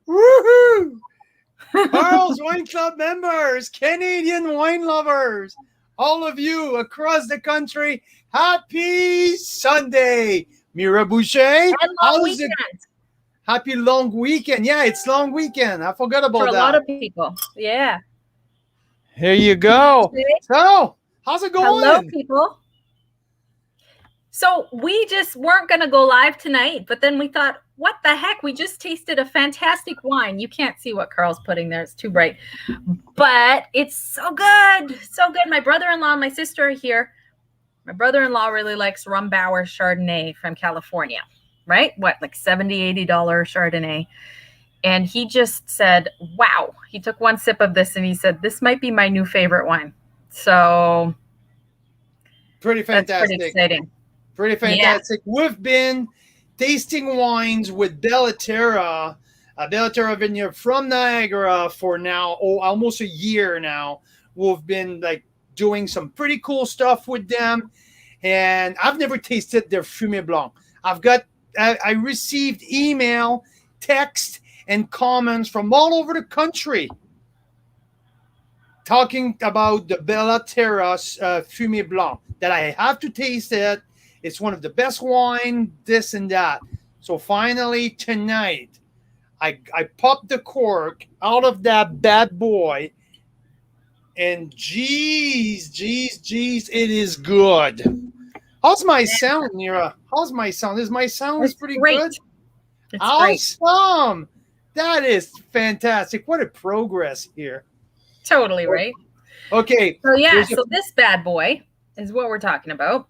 Woohoo! Carl's Wine Club members, Canadian wine lovers, all of you across the country, happy Sunday. Mira Boucher, And long how's it? weekend Happy long weekend. Yeah, it's long weekend. I forgot for about a lot that. of people. Yeah. Here you go. Okay. So, how's it Hello, going? people. So we just weren't going to go live tonight, but then we thought, what the heck? We just tasted a fantastic wine. You can't see what Carl's putting there. It's too bright. But it's so good. So good. My brother-in-law and my sister are here. My brother-in-law really likes Rumbauer Chardonnay from California, right? What, like $70, $80 Chardonnay. And he just said, wow. He took one sip of this and he said, this might be my new favorite wine. So Pretty that's fantastic. pretty exciting. Pretty fantastic. Yeah. We've been tasting wines with Bella Terra, Bella Terra vineyard from Niagara for now, almost a year now. We've been like doing some pretty cool stuff with them. And I've never tasted their Fumé Blanc. I received email, text, and comments from all over the country talking about the Bella Terra Fumé Blanc, that I have to taste it. It's one of the best wine, this and that. So finally tonight, I popped the cork out of that bad boy, and geez, it is good. How's my sound, Nira? How's my sound? Is my sound pretty great. good? It's awesome. Great. That is fantastic. What a progress here. Totally right. Okay. So yeah, so this bad boy is what we're talking about.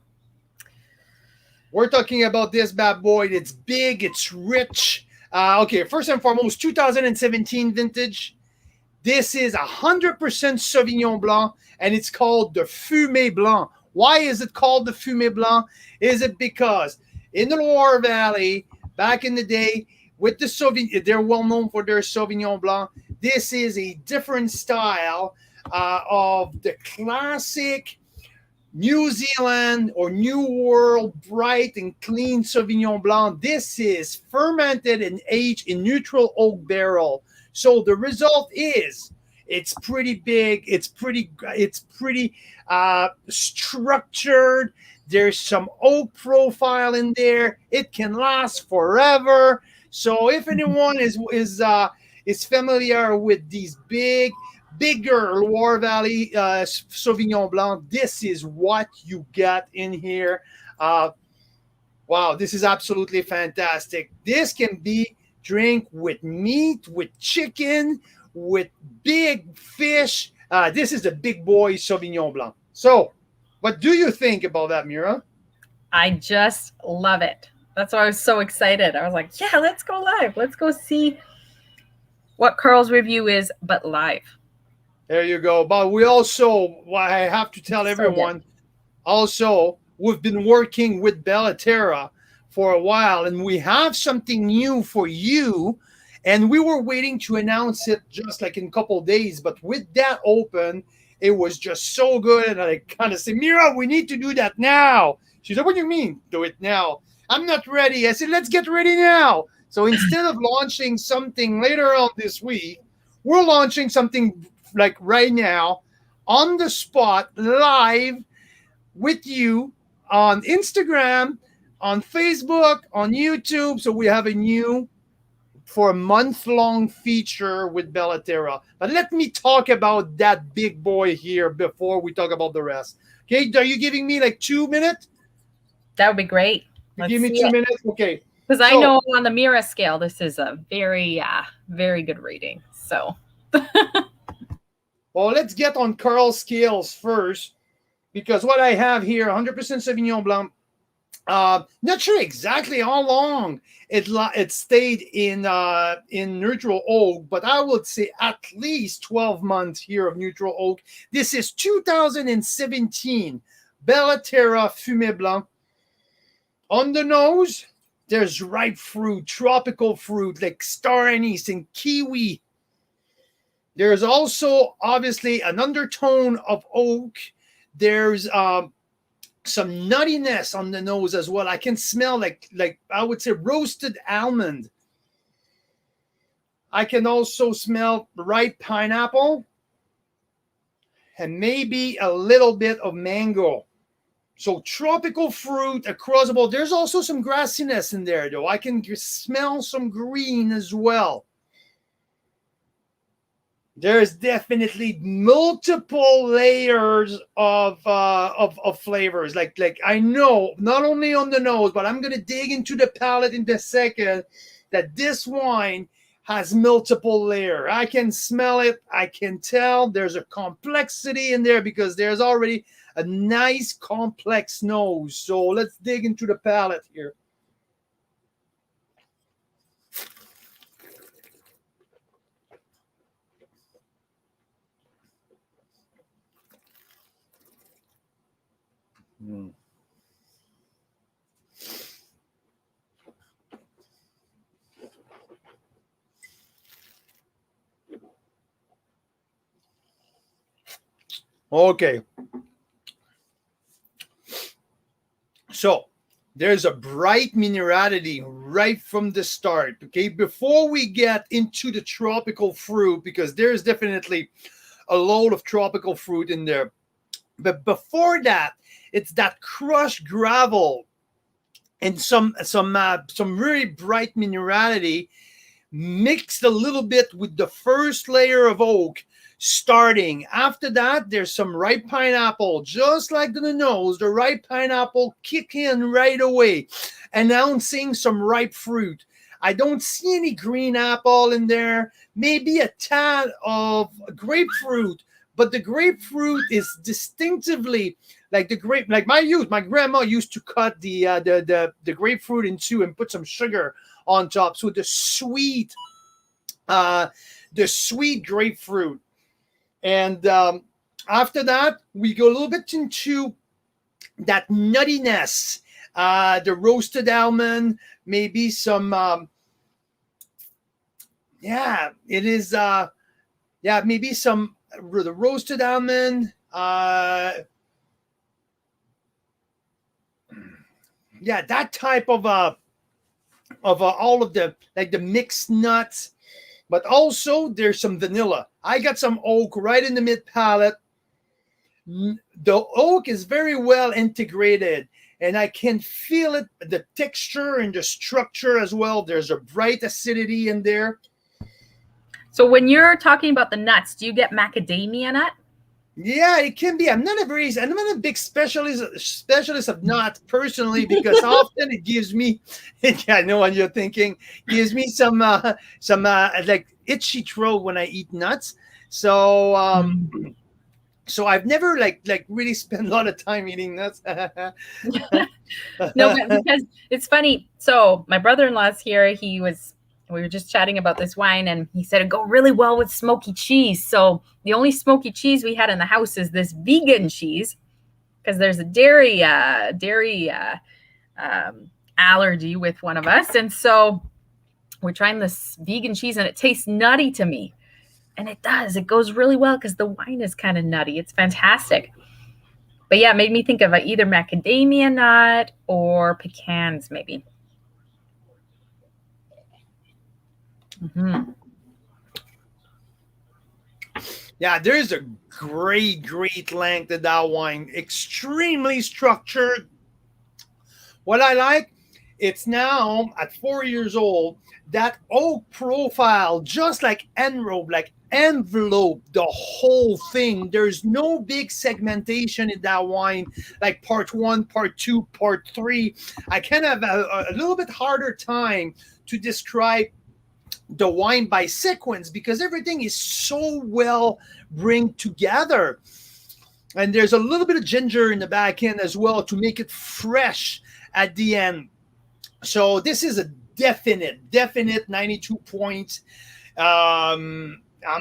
We're talking about this bad boy. It's big. It's rich. Okay, first and foremost, 2017 vintage. This is 100% Sauvignon Blanc, and it's called the Fumé Blanc. Why is it called the Fumé Blanc? Is it because in the Loire Valley, back in the day, with the Sauvignon, they're well known for their Sauvignon Blanc. This is a different style of the classic New Zealand or New World bright and clean Sauvignon Blanc. This is fermented and aged in neutral oak barrel. So the result is it's pretty big. It's pretty structured. There's some oak profile in there. It can last forever. So if anyone is familiar with these bigger Loire Valley Sauvignon Blanc, this is what you got in here. Wow, this is absolutely fantastic. This can be drink with meat, with chicken, with big fish. This is a big boy Sauvignon Blanc. So, what do you think about that, Mira? I just love it. That's why I was so excited. I was like, yeah, let's go live. Let's go see what Carl's review is, but live. There you go. But we also, I have to tell everyone, also, we've been working with Bella Terra for a while, and we have something new for you. And we were waiting to announce it just like in a couple of days. But with that open, it was just so good. And I kind of said, Mira, we need to do that now. She said, what do you mean, do it now? I'm not ready. I said, let's get ready now. So instead of launching something later on this week, we're launching something like right now, on the spot, live with you on Instagram, on Facebook, on YouTube. So we have a new, for a month-long feature with Bella Terra. But let me talk about that big boy here before we talk about the rest. Okay, are you giving me like 2 minutes? That would be great. Give me 2 minutes? Okay. Because I know on the Mira scale, this is a very, very good rating. So... Well, let's get on Carl's scales first, because what I have here, 100% Sauvignon Blanc, not sure exactly how long it stayed in neutral oak, but I would say at least 12 months here of neutral oak. This is 2017 Bella Terra Fumé Blanc. On the nose, there's ripe fruit, tropical fruit like star anise and kiwi. There's also obviously an undertone of oak. There's some nuttiness on the nose as well. I can smell like I would say roasted almond I can also smell ripe pineapple and maybe a little bit of mango. So tropical fruit across the board. There's also some grassiness in there, though. I can smell some green as well. There's definitely multiple layers of flavors. Like I know not only on the nose, but I'm gonna dig into the palate in a second. That this wine has multiple layers. I can smell it. I can tell there's a complexity in there because there's already a nice complex nose. So let's dig into the palate here. Okay. So there's a bright minerality right from the start. Okay. Before we get into the tropical fruit, because there's definitely a load of tropical fruit in there. But before that, it's that crushed gravel and some really bright minerality mixed a little bit with the first layer of oak starting. After that, there's some ripe pineapple, just like the nose. The ripe pineapple kick in right away, announcing some ripe fruit. I don't see any green apple in there. Maybe a tad of grapefruit, but the grapefruit is distinctively like the grape. Like my grandma used to cut the grapefruit in two and put some sugar on top. So the sweet grapefruit. And after that, we go a little bit into that nuttiness, the roasted almond, maybe some, maybe some the roasted almond, that type of all of the like the mixed nuts. But also there's some vanilla. I got some oak right in the mid palate. The oak is very well integrated, and I can feel it, the texture and the structure as well. There's a bright acidity in there. So when you're talking about the nuts, do you get macadamia nut? Yeah, it can be. I'm not a big specialist of nuts personally, because often it gives me, I know what you're thinking, gives me some like itchy throat when I eat nuts. So so I've never like really spent a lot of time eating nuts. No, because it's funny. So my brother-in-law's here. We were just chatting about this wine, and he said it'd go really well with smoky cheese. So the only smoky cheese we had in the house is this vegan cheese, because there's a dairy allergy with one of us. And so we're trying this vegan cheese, and it tastes nutty to me. And it does. It goes really well because the wine is kind of nutty. It's fantastic. But yeah, it made me think of either macadamia nut or pecans, maybe. Mm-hmm. Yeah, there's a great length of that wine. Extremely structured. What I like, it's now at 4 years old, that oak profile, just like envelope the whole thing. There's no big segmentation in that wine, like part 1, part 2, part 3. I kind of have a little bit harder time to describe the wine by sequence because everything is so well bring together. And there's a little bit of ginger in the back end as well to make it fresh at the end. So this is a definite 92 points.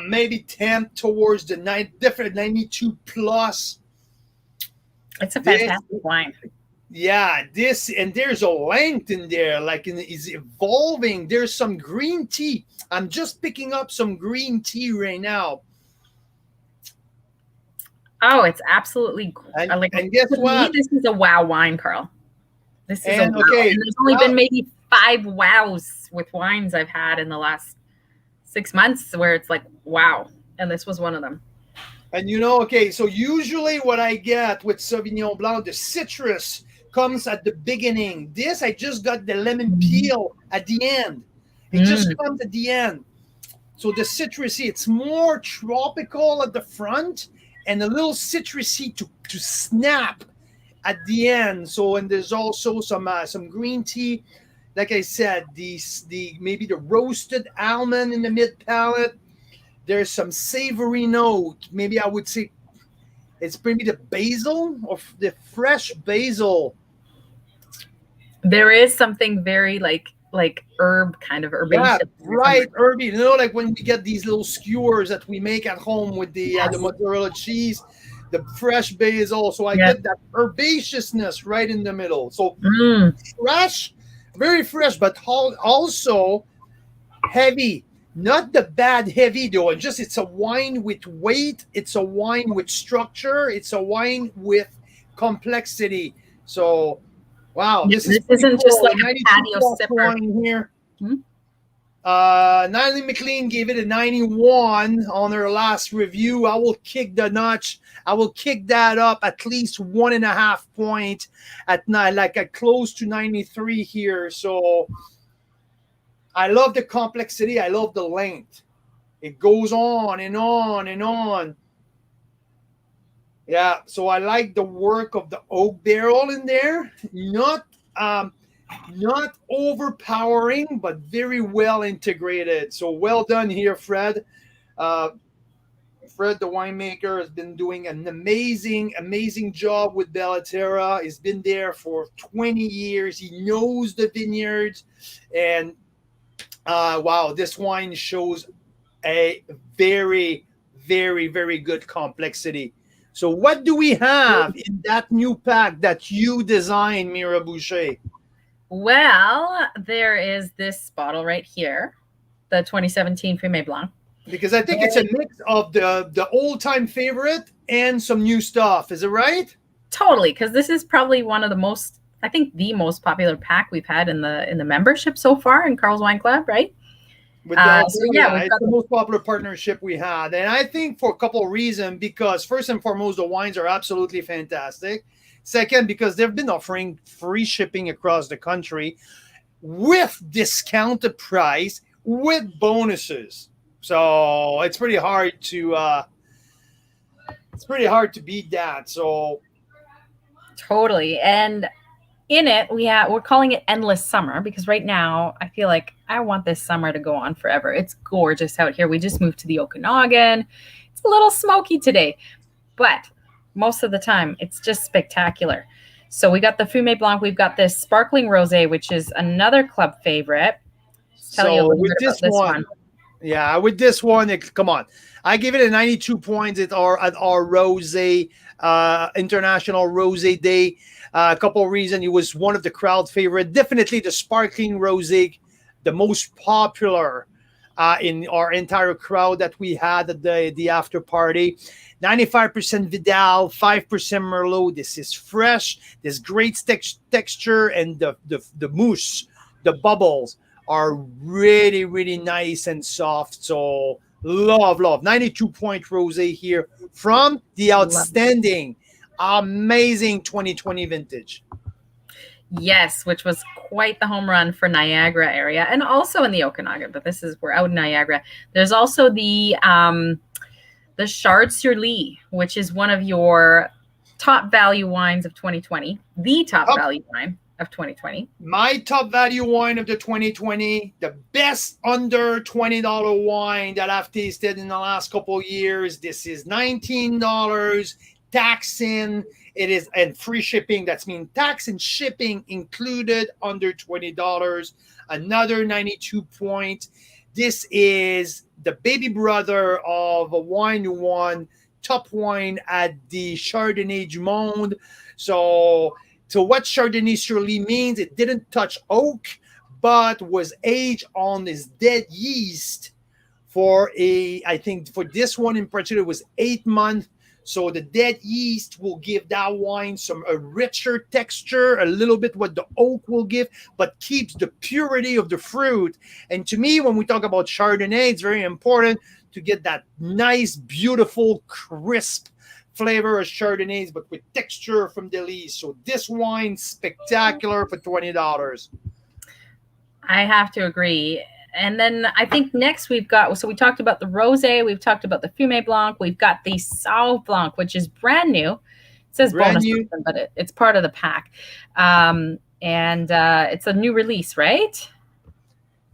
Maybe 10 towards the definite 92 plus. It's a fantastic wine. Yeah, there's a length in there, is evolving. There's some green tea. I'm just picking up some green tea right now. Oh, it's absolutely and guess what? This is a wow wine, Carl. This is a wow. Okay. And there's only been maybe 5 wows with wines I've had in the last 6 months where it's like, wow. And this was one of them. And okay, so usually what I get with Sauvignon Blanc, the citrus comes at the beginning. This, I just got the lemon peel at the end. It just comes at the end. So the citrusy, it's more tropical at the front and a little citrusy to snap at the end. So, and there's also some green tea. Like I said, the maybe the roasted almond in the mid palate. There's some savory note. Maybe I would say it's maybe the basil or the fresh basil. There is something very like herb, kind of herbaceous. Yeah, right, herby. Like when we get these little skewers that we make at home with the mozzarella cheese, the fresh basil. So I get that herbaceousness right in the middle. So fresh, very fresh, but also heavy. Not the bad heavy though. It's a wine with weight. It's a wine with structure. It's a wine with complexity. So, wow, this isn't cool. just like a patio sipper here. Natalie McLean gave it a 91 on her last review. I will kick the notch. I will kick that up at least 1.5 point at night, like a close to 93 here. So I love the complexity. I love the length. It goes on and on and on. Yeah, so I like the work of the oak barrel in there. Not overpowering, but very well integrated. So well done here, Fred. Fred, the winemaker, has been doing an amazing job with Bella Terra. He's been there for 20 years. He knows the vineyards. And wow, this wine shows a very, very, very good complexity. So what do we have in that new pack that you designed, Mira Boucher? Well, there is this bottle right here, the 2017 Fumé Blanc. Because I think it's a mix of the old-time favorite and some new stuff. Is it right? Totally, because this is probably one of the most, I think, the most popular pack we've had in the membership so far in Carl's Wine Club, right? With it's the most popular partnership we had. And I think for a couple of reasons, because first and foremost, the wines are absolutely fantastic. Second, because they've been offering free shipping across the country with discounted price, with bonuses. So it's pretty hard to beat that. So totally. And in it, we're calling it Endless Summer because right now I feel like I want this summer to go on forever. It's gorgeous out here. We just moved to the Okanagan. It's a little smoky today, but most of the time it's just spectacular. So we got the Fumé Blanc. We've got this sparkling rosé, which is another club favorite. Tell you a little bit about this one. Yeah, with this one, come on. I give it a 92 points at our rosé International Rosé Day. A couple of reasons. It was one of the crowd favorite. Definitely the sparkling rosé, the most popular in our entire crowd that we had at the after party. 95% Vidal, 5% Merlot. This is fresh. There's great texture, and the mousse, the bubbles are really, really nice and soft. So love. 92-point rosé here from the outstanding, amazing 2020 vintage. Yes, which was quite the home run for Niagara area and also in the Okanagan, but we're out in Niagara. There's also the Chard sur Lie, which is one of your top value wines of 2020, the top value wine of 2020. My top value wine of the 2020, the best under $20 wine that I've tasted in the last couple of years. This is $19, tax in. It is, and free shipping. That's mean tax and shipping included, under $20. Another 92 point. This is the baby brother of a wine who won top wine at the Chardonnay du Monde. So what Chardonnay sur Lie means, it didn't touch oak, but was aged on this dead yeast for I think for this one in particular, it was 8 months. So the dead yeast will give that wine some a richer texture, a little bit what the oak will give, but keeps the purity of the fruit. And to me, when we talk about Chardonnay, it's very important to get that nice, beautiful, crisp flavor of Chardonnays, but with texture from Delis. So this wine's spectacular for $20. I have to agree. And then I think next we've got, so we talked about the rosé, we've talked about the Fumé Blanc, we've got the Sauv Blanc, which is brand new. It says Brand bonus, new. but it's part of the pack. And it's a new release, right?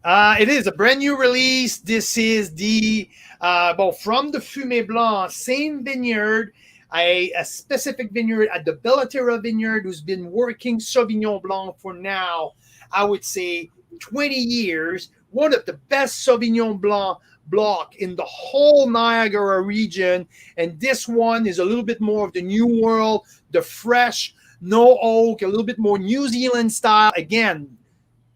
It is a brand new release. This is the from the Fumé Blanc, same vineyard, a specific vineyard at the Bella Terra vineyard, who's been working Sauvignon Blanc for now, I would say 20 years. One of the best Sauvignon Blanc in the whole Niagara region. And this one is a little bit more of the New World, the fresh, no oak, a little bit more New Zealand style. Again,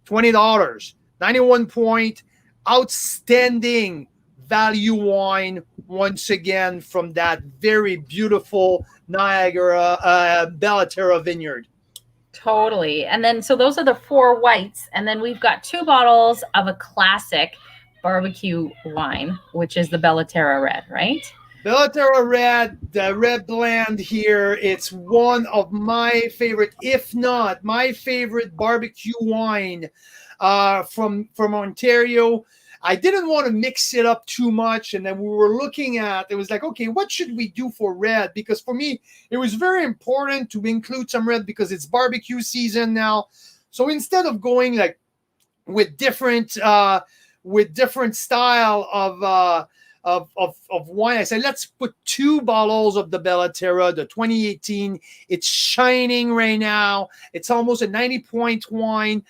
$20. 91 point, outstanding value wine once again from that very beautiful Niagara Bella Terra vineyard. Totally. And then, so those are the 4 whites. And then we've got 2 bottles of a classic barbecue wine, which is the Bella Terra Red, right? Bella Terra Red, the red blend here, it's one of my favorite, if not my favorite barbecue wine from Ontario. I didn't want to mix it up too much. And then we were looking at, it was like, okay, what should we do for red? Because for me, it was very important to include some red because it's barbecue season now. So instead of going like with different style of wine, I said, let's put 2 bottles of the Bella Terra, the 2018. It's shining right now. It's almost a 90-point wine.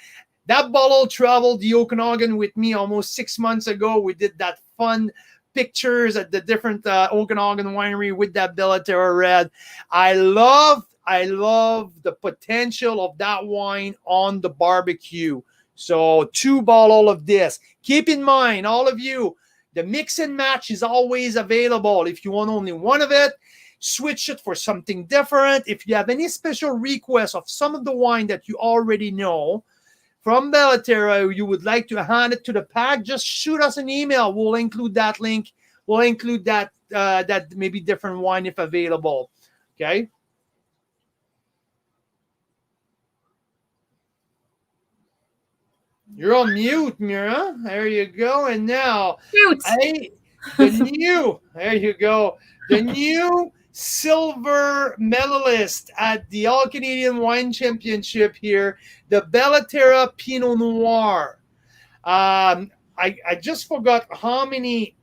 That bottle traveled the Okanagan with me almost 6 months ago. We did that fun pictures at the different Okanagan winery with that Bella Terra Red. I love the potential of that wine on the barbecue. So 2 bottles of this. Keep in mind, all of you, the mix and match is always available. If you want only one of it, switch it for something different. If you have any special requests of some of the wine that you already know from Bella Terra, you would like to hand it to the pack, just shoot us an email. We'll include that link. We'll include that maybe different wine if available. Okay. You're on mute, Mira. There you go. And now, there you go. The new silver medalist at the All Canadian Wine Championship here, the Bella Terra Pinot Noir. I just forgot how many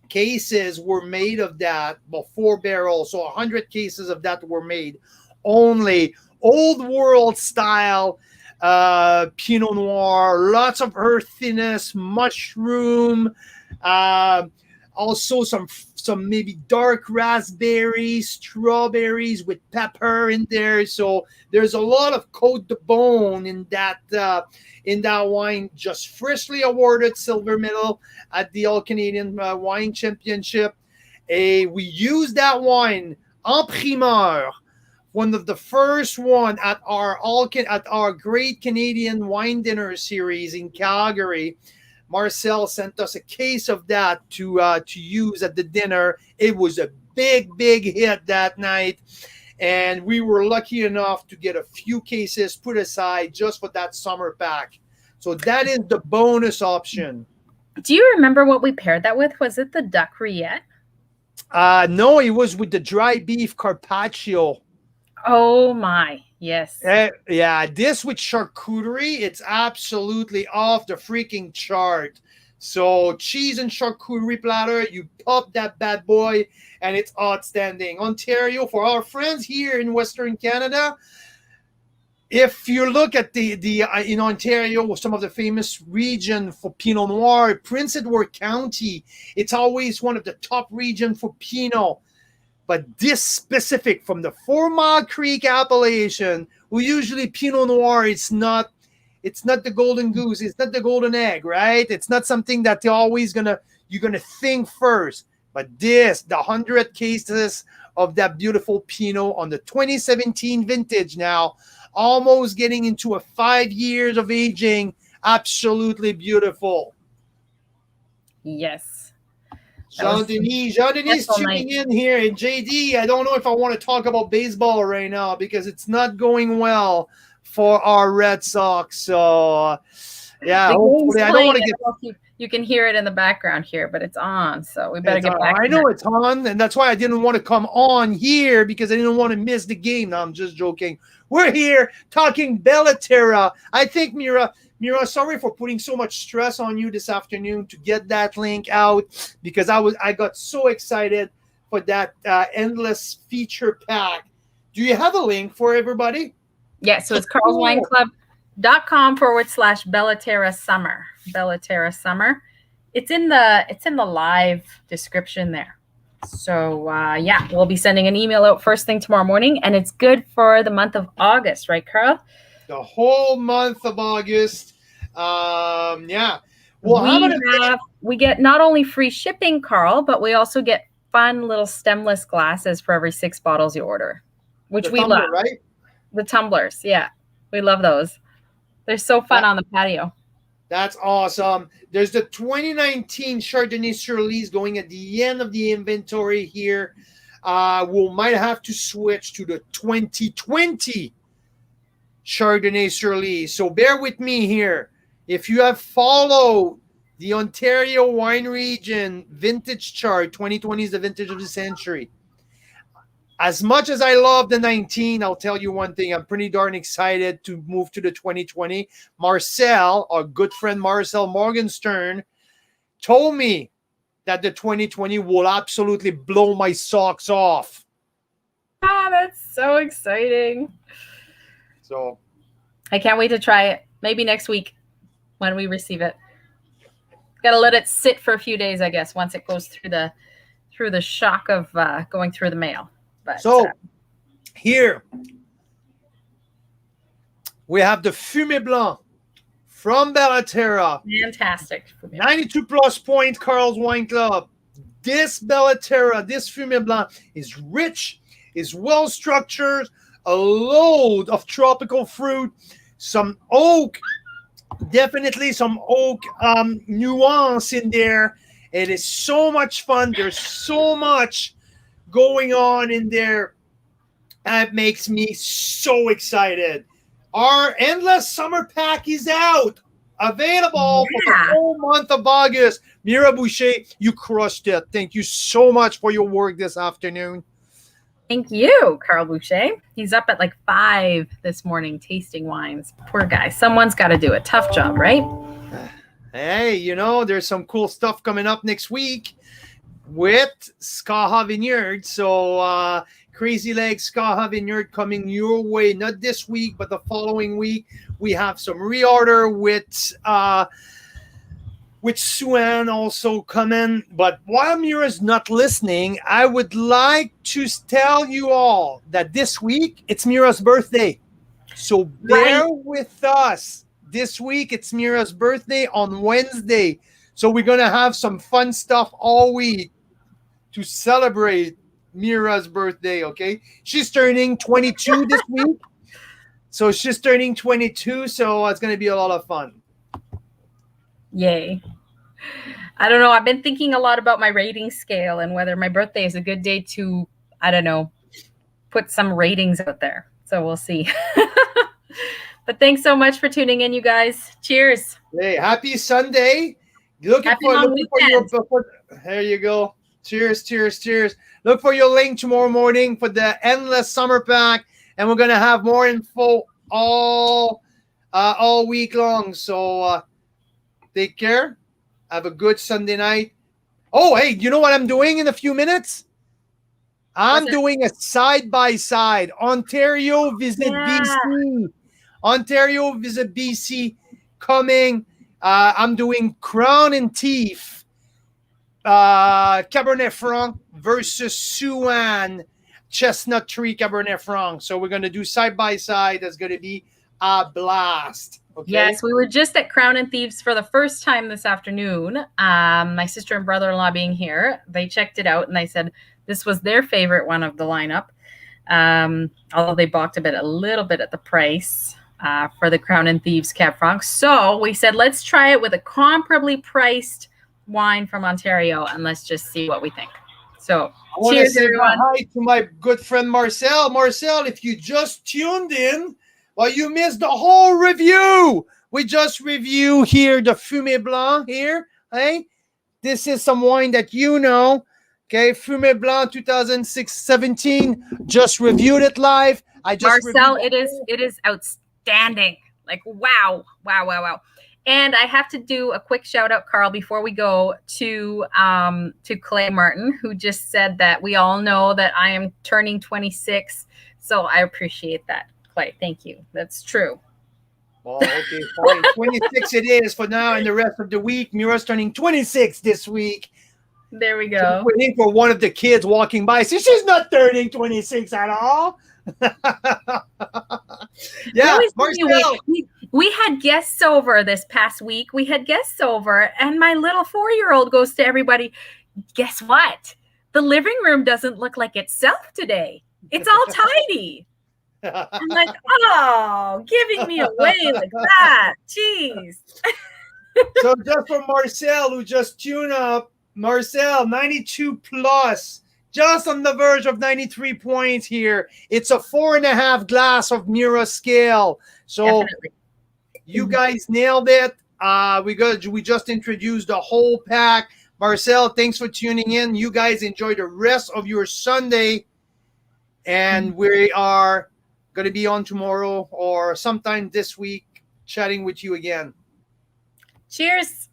cases were made of that, about 4 barrels. So 100 cases of that were made. Only old world style Pinot Noir, lots of earthiness, mushroom, also some maybe dark raspberries, strawberries with pepper in there. So there's a lot of Côte de Beaune in that wine. Just freshly awarded silver medal at the All Canadian Wine Championship. We used that wine en primeur, one of the first one at our Great Canadian Wine Dinner series in Calgary. Marcel sent us a case of that to use at the dinner. It was a big hit that night, and we were lucky enough to get a few cases put aside just for that summer pack. So that is the bonus option. Do you remember what we paired that with? Was it the duck rillette? No, it was with the dry beef carpaccio. Oh my, yes. Yeah, this with charcuterie, it's absolutely off the freaking chart. So cheese and charcuterie platter, you pop that bad boy, and it's outstanding. Ontario, for our friends here in Western Canada, if you look at the in Ontario, some of the famous region for Pinot Noir, Prince Edward County, it's always one of the top region for Pinot. But this specific from the 4 Mile Creek appellation, who usually Pinot Noir, it's not the golden goose, it's not the golden egg, right? It's not something that you're gonna think first. But this, the 100 cases of that beautiful Pinot on the 2017 vintage now, almost getting into a 5 years of aging. Absolutely beautiful. Yes. Jean-Denis tuning in here. And JD, I don't know if I want to talk about baseball right now because it's not going well for our Red Sox. So, yeah, hopefully I don't want to get... You can hear it in the background here, but it's on, so we better get back. I know it's on, and that's why I didn't want to come on here because I didn't want to miss the game. No, I'm just joking. We're here talking Bella Terra. I think, Mira, sorry for putting so much stress on you this afternoon to get that link out because I got so excited for that endless feature pack. Do you have a link for everybody? Yeah, so it's carlswineclub.com/Bella Terra Summer. Bella Terra Summer. It's in the live description there. So yeah, we'll be sending an email out first thing tomorrow morning, and it's good for the month of August, right, Carl? The whole month of August. Yeah. Well, we get not only free shipping, Carl, but we also get fun little stemless glasses for every 6 bottles you order, which we love. Right? The tumblers, yeah. We love those. They're so fun on the patio. That's awesome. There's the 2019 Chardonnay Surly's going at the end of the inventory here. We might have to switch to the 2020 Chardonnay Surly. So bear with me here. If you have followed the Ontario wine region vintage chart, 2020 is the vintage of the century. As much as I love the 19, I'll tell you one thing. I'm pretty darn excited to move to the 2020. Marcel, our good friend Marcel Morgenstern, told me that the 2020 will absolutely blow my socks off. That's so exciting. So I can't wait to try it. Maybe next week when we receive it. Got to let it sit for a few days, I guess, once it goes through the shock of going through the mail. But, so here we have the Fumé Blanc from Bella Terra. Fantastic. 92 plus point, Carl's Wine Club. This Bella Terra, this Fumé Blanc is rich, is well structured, a load of tropical fruit, some oak, definitely some oak nuance in there. It is so much fun. There's so much going on in there. That makes me so excited. Our endless summer pack is out, available for the whole month of August. Mira Boucher, you crushed it. Thank you so much for your work this afternoon. Thank you, Carl Boucher. He's up at like 5 this morning tasting wines. Poor guy. Someone's got to do it. Tough job, right? Hey, there's some cool stuff coming up next week with Skaha Vineyard. So Crazy Legs Skaha Vineyard coming your way, not this week, but the following week. We have some reorder with Suan also coming. But while Mira's not listening, I would like to tell you all that this week it's Mira's birthday. So bear with us. This week it's Mira's birthday on Wednesday. So we're going to have some fun stuff all week to celebrate Mira's birthday, okay? She's turning 22 this week. So she's turning 22, so it's going to be a lot of fun. Yay. I don't know. I've been thinking a lot about my rating scale and whether my birthday is a good day to, I don't know, put some ratings out there. So we'll see. But thanks so much for tuning in, you guys. Cheers. Hey, happy Sunday. Looking for your, there you go. Cheers, cheers, cheers. Look for your link tomorrow morning for the Endless Summer Pack. And we're going to have more info all week long. So take care. Have a good Sunday night. Oh, hey, you know what I'm doing in a few minutes? I'm doing a side-by-side. Ontario visit BC. Ontario visit BC coming. I'm doing Crown and Teeth. Cabernet Franc versus Suan Chestnut Tree Cabernet Franc. So we're going to do side by side. That's going to be a blast. Okay. Yes, we were just at Crown and Thieves for the first time this afternoon. My sister and brother-in-law being here, they checked it out and they said this was their favorite one of the lineup. Although they balked a little bit at the price for the Crown and Thieves Cab Franc. So we said, let's try it with a comparably priced wine from Ontario and let's just see what we think. So I want to say hi to my good friend Marcel. Marcel, if you just tuned in, well, you missed the whole review. We just review here the Fumé Blanc here. Hey, this is some wine that you know. Okay, Fumé Blanc 2017. Just reviewed it live. Marcel, it is outstanding. Like wow. And I have to do a quick shout out, Carl, before we go to Clay Martin, who just said that we all know that I am turning 26. So I appreciate that, Clay. Thank you. That's true. Oh, okay, fine. 26 it is for now, and the rest of the week. Mira's turning 26 this week. There we go. So waiting for one of the kids walking by. See, she's not turning 26 at all. Yeah, Marcel. We had guests over this past week. And my little 4-year-old goes to everybody, guess what? The living room doesn't look like itself today. It's all tidy. I'm like, oh, giving me away like that. Jeez. So just for Marcel, who just tuned up, Marcel, 92 plus, just on the verge of 93 points here. It's a 4.5 glass of Mira scale. So definitely. You guys nailed it. We just introduced the whole pack. Marcel, thanks for tuning in. You guys enjoy the rest of your Sunday. And we are going to be on tomorrow or sometime this week chatting with you again. Cheers.